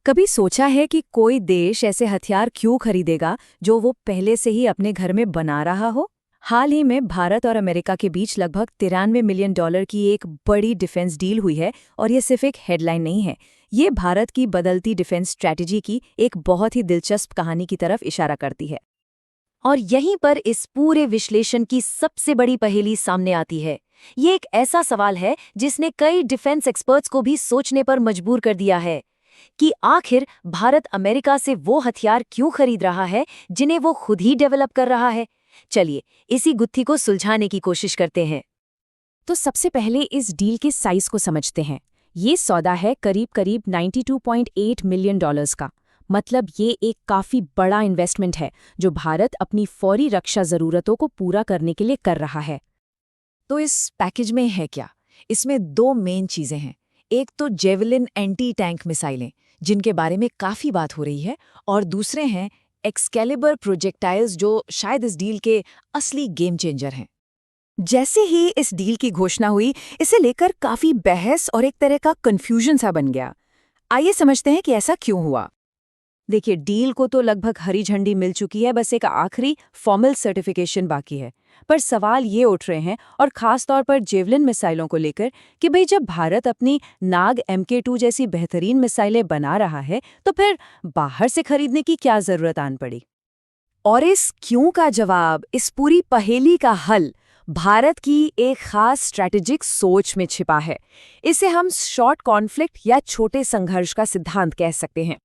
कभी सोचा है कि कोई देश ऐसे हथियार क्यों खरीदेगा जो वो पहले से ही अपने घर में बना रहा हो? हाल ही में भारत और अमेरिका के बीच लगभग $93 मिलियन की एक बड़ी डिफेंस डील हुई है और ये सिर्फ एक हेडलाइन नहीं है। ये भारत की बदलती डिफेंस स्ट्रैटेजी की एक बहुत ही दिलचस्प कहानी की तरफ इशारा करती है। और यहीं पर इस पूरे विश्लेषण की सबसे बड़ी पहेली सामने आती है। ये एक ऐसा सवाल है जिसने कई डिफेंस एक्सपर्ट्स को भी सोचने पर मजबूर कर दिया है कि आखिर भारत अमेरिका से वो हथियार क्यों खरीद रहा है जिन्हें वो खुद ही डेवलप कर रहा है। चलिए इसी गुत्थी को सुलझाने की कोशिश करते हैं। तो सबसे पहले इस डील के साइज को समझते हैं। ये सौदा है करीब करीब $92.8 मिलियन का। मतलब ये एक काफी बड़ा इन्वेस्टमेंट है जो भारत अपनी फौरी रक्षा जरूरतों को पूरा करने के लिए कर रहा है। तो इस पैकेज में है क्या? इसमें दो मेन चीजें हैं। एक तो जेवलिन एंटी टैंक मिसाइलें जिनके बारे में काफी बात हो रही है, और दूसरे हैं एक्सकैलिबर प्रोजेक्टाइल्स जो शायद इस डील के असली गेम चेंजर हैं। जैसे ही इस डील की घोषणा हुई, इसे लेकर काफी बहस और एक तरह का कंफ्यूजन सा बन गया। आइए समझते हैं कि ऐसा क्यों हुआ। देखिए, डील को तो लगभग हरी झंडी मिल चुकी है, बस एक आखिरी फॉर्मल सर्टिफिकेशन बाकी है। पर सवाल ये उठ रहे हैं, और खास तौर पर जेवलिन मिसाइलों को लेकर, कि भाई जब भारत अपनी नाग MK2 जैसी बेहतरीन मिसाइलें बना रहा है तो फिर बाहर से खरीदने की क्या जरूरत आन पड़ी। और इस क्यों का जवाब, इस पूरी पहेली का हल भारत की एक खास स्ट्रैटेजिक सोच में छिपा है। इसे हम शॉर्ट कॉन्फ्लिक्ट या छोटे संघर्ष का सिद्धांत कह सकते हैं।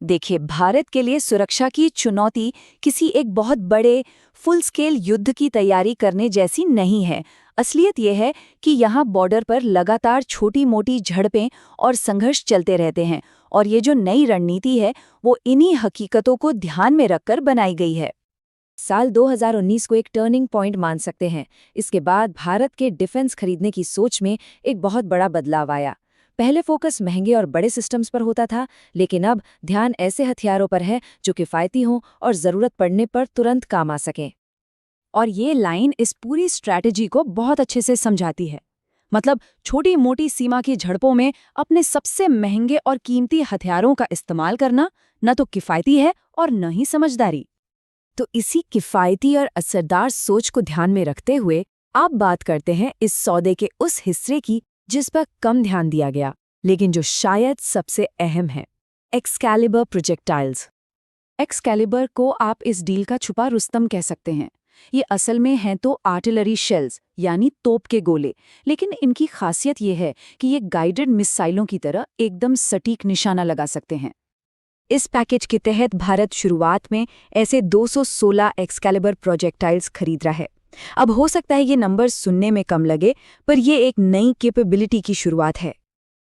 देखिए, भारत के लिए सुरक्षा की चुनौती किसी एक बहुत बड़े फुल स्केल युद्ध की तैयारी करने जैसी नहीं है। असलियत यह है कि यहाँ बॉर्डर पर लगातार छोटी मोटी झड़पें और संघर्ष चलते रहते हैं, और ये जो नई रणनीति है वो इन्हीं हकीकतों को ध्यान में रखकर बनाई गई है। साल 2019 को एक टर्निंग पॉइंट मान सकते हैं। इसके बाद भारत के डिफेंस खरीदने की सोच में एक बहुत बड़ा बदलाव आया। पहले फोकस महंगे और बड़े सिस्टम्स पर होता था, लेकिन अब ध्यान ऐसे हथियारों पर है जो किफ़ायती हों और ज़रूरत पड़ने पर तुरंत काम आ सकें। और ये लाइन इस पूरी स्ट्रैटेजी को बहुत अच्छे से समझाती है। मतलब छोटी मोटी सीमा की झड़पों में अपने सबसे महंगे और कीमती हथियारों का इस्तेमाल करना न तो किफ़ायती है और न ही समझदारी। तो इसी किफ़ायती और असरदार सोच को ध्यान में रखते हुए आप बात करते हैं इस सौदे के उस हिस्से की जिस पर कम ध्यान दिया गया, लेकिन जो शायद सबसे अहम है, एक्सकैलिबर प्रोजेक्टाइल्स। एक्सकैलिबर को आप इस डील का छुपा रुस्तम कह सकते हैं। ये असल में हैं तो आर्टिलरी शेल्स यानी तोप के गोले, लेकिन इनकी खासियत ये है कि ये गाइडेड मिसाइलों की तरह एकदम सटीक निशाना लगा सकते हैं। इस पैकेज के तहत भारत शुरुआत में ऐसे 216 एक्सकैलिबर प्रोजेक्टाइल्स खरीद रहा है। अब हो सकता है ये नंबर सुनने में कम लगे, पर ये एक नई कैपेबिलिटी की शुरुआत है।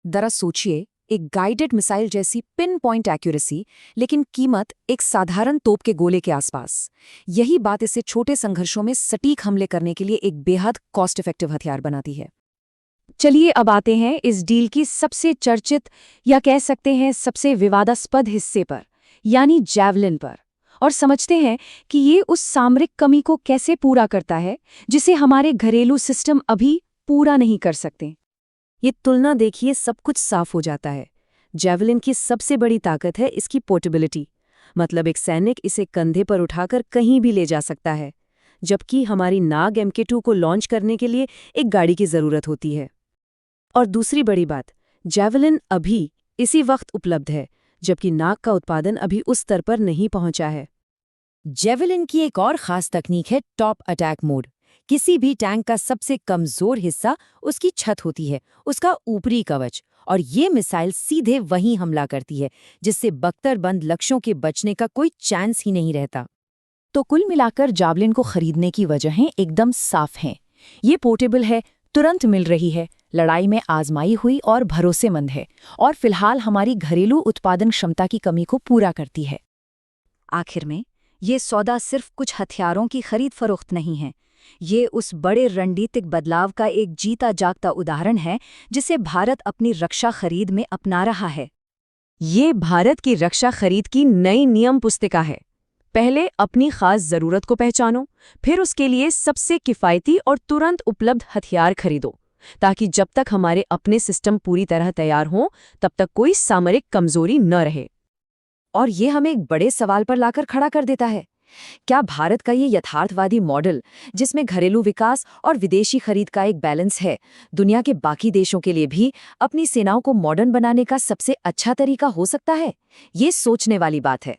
जरा सोचिए, एक गाइडेड मिसाइल जैसी पिन पॉइंट एक्यूरेसी, लेकिन कीमत एक साधारण तोप के गोले के आसपास। यही बात इसे छोटे संघर्षों में सटीक हमले करने के लिए एक बेहद कॉस्ट इफेक्टिव हथियार बनाती है। चलिए अब आते हैं इस डील की सबसे चर्चित या कह सकते हैं सबसे विवादास्पद हिस्से पर, यानी जैवलिन पर, और समझते हैं कि ये उस सामरिक कमी को कैसे पूरा करता है जिसे हमारे घरेलू सिस्टम अभी पूरा नहीं कर सकते। ये तुलना देखिए, सब कुछ साफ हो जाता है। जैवलिन की सबसे बड़ी ताकत है इसकी पोर्टेबिलिटी, मतलब एक सैनिक इसे कंधे पर उठाकर कहीं भी ले जा सकता है, जबकि हमारी नाग MK2 को लॉन्च करने के लिए एक गाड़ी की जरूरत होती है। और दूसरी बड़ी बात, जैवलिन अभी इसी वक्त उपलब्ध है, जबकि नाग का उत्पादन अभी उस स्तर पर नहीं पहुंचा है। जेवलिन की एक और खास तकनीक है टॉप अटैक मोड। किसी भी टैंक का सबसे कमजोर हिस्सा उसकी छत होती है, उसका ऊपरी कवच, और ये मिसाइल सीधे वहीं हमला करती है, जिससे बख्तरबंद लक्ष्यों के बचने का कोई चांस ही नहीं रहता। तो कुल मिलाकर जैवलिन को खरीदने की वजहें एकदम साफ हैं। ये पोर्टेबल है, तुरंत मिल रही है, लड़ाई में आजमाई हुई और भरोसेमंद है, और फिलहाल हमारी घरेलू उत्पादन क्षमता की कमी को पूरा करती है। आखिर में ये सौदा सिर्फ कुछ हथियारों की खरीद फरोख्त नहीं है, ये उस बड़े रणनीतिक बदलाव का एक जीता जागता उदाहरण है जिसे भारत अपनी रक्षा खरीद में अपना रहा है। ये भारत की रक्षा खरीद की नई नियम पुस्तिका है। पहले अपनी खास जरूरत को पहचानो, फिर उसके लिए सबसे किफ़ायती और तुरंत उपलब्ध हथियार खरीदो, ताकि जब तक हमारे अपने सिस्टम पूरी तरह तैयार हों तब तक कोई सामरिक कमजोरी न रहे। और ये हमें एक बड़े सवाल पर लाकर खड़ा कर देता है। क्या भारत का ये यथार्थवादी मॉडल, जिसमें घरेलू विकास और विदेशी खरीद का एक बैलेंस है, दुनिया के बाकी देशों के लिए भी अपनी सेनाओं को मॉडर्न बनाने का सबसे अच्छा तरीका हो सकता है? ये सोचने वाली बात है।